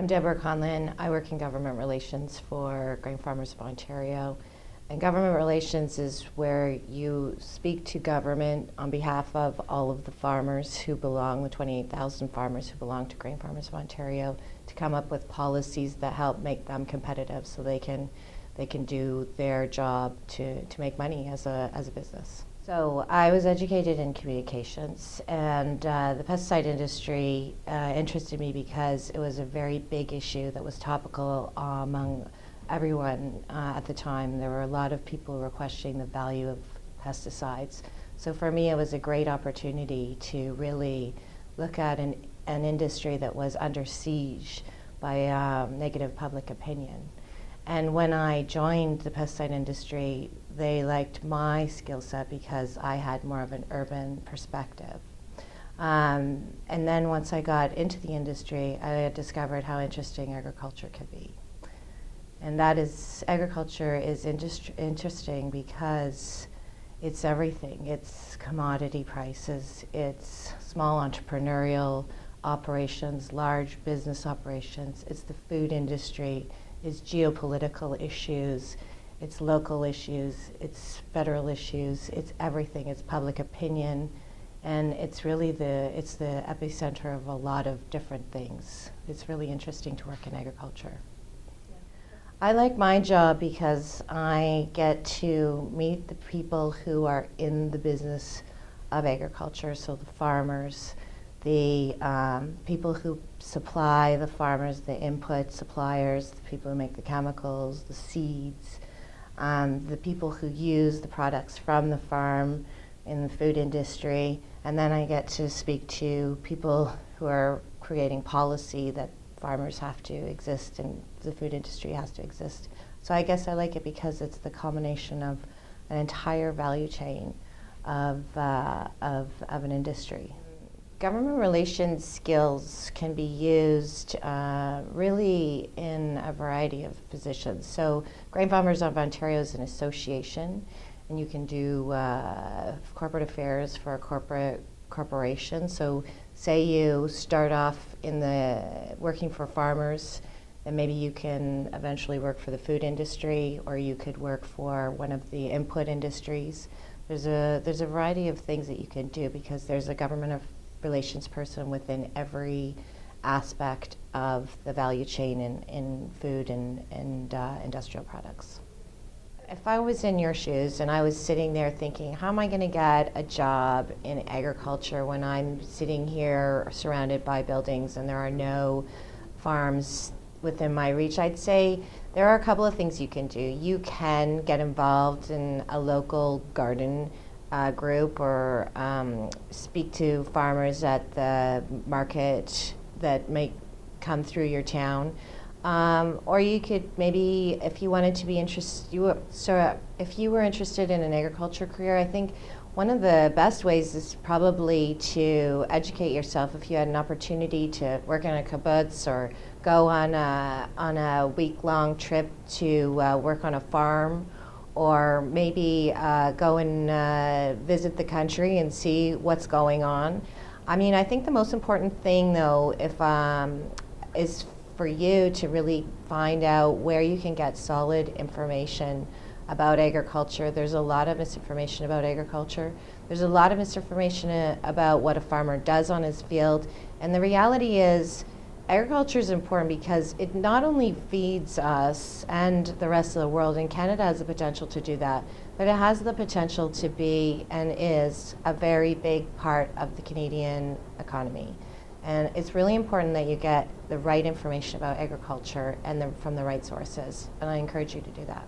I'm Debra Conlon. I work in government relations for Grain Farmers of Ontario. And government relations is where you speak to government on behalf of all of the farmers who belong, the 28,000 farmers who belong to Grain Farmers of Ontario, to come up with policies that help make them competitive so they can do their job to make money as a business. So I was educated in communications, and the pesticide industry interested me because it was a very big issue that was topical among everyone at the time. There were a lot of people who were questioning the value of pesticides. So for me, it was a great opportunity to really look at an industry that was under siege by negative public opinion. And when I joined the pesticide industry, they liked my skill set because I had more of an urban perspective. And then once I got into the industry, I discovered how interesting agriculture could be. And that is, agriculture is interesting because it's everything. It's commodity prices, it's small entrepreneurial operations, large business operations, it's the food industry, it's geopolitical issues, it's local issues, it's federal issues, it's everything, it's public opinion, and it's really the epicenter of a lot of different things. It's really interesting to work in agriculture. I like my job because I get to meet the people who are in the business of agriculture, so the farmers, the people who supply the farmers, the input suppliers, the people who make the chemicals, the seeds, the people who use the products from the farm in the food industry, and then I get to speak to people who are creating policy that farmers have to exist and the food industry has to exist. So I guess I like it because it's the combination of an entire value chain of an industry. Government relations skills can be used really in a variety of positions. So Grain Farmers of Ontario is an association, and you can do corporate affairs for a corporation. So say you start off in working for farmers, and maybe you can eventually work for the food industry, or you could work for one of the input industries. There's a variety of things that you can do because there's a government relations person within every aspect of the value chain in food and industrial products. If I was in your shoes and I was sitting there thinking, how am I going to get a job in agriculture when I'm sitting here surrounded by buildings and there are no farms within my reach, I'd say there are a couple of things you can do. You can get involved in a local garden group or speak to farmers at the market that may come through your town. Or you could maybe, if you wanted to be interested, if you were interested in an agriculture career, I think one of the best ways is probably to educate yourself. If you had an opportunity to work in a kibbutz or go on a week-long trip to work on a farm, or maybe go and visit the country and see what's going on. I mean, I think the most important thing, though, is for you to really find out where you can get solid information about agriculture. There's a lot of misinformation about agriculture. There's a lot of misinformation about what a farmer does on his field. And the reality is, agriculture is important because it not only feeds us and the rest of the world, and Canada has the potential to do that, but it has the potential to be and is a very big part of the Canadian economy. And it's really important that you get the right information about agriculture and from the right sources, and I encourage you to do that.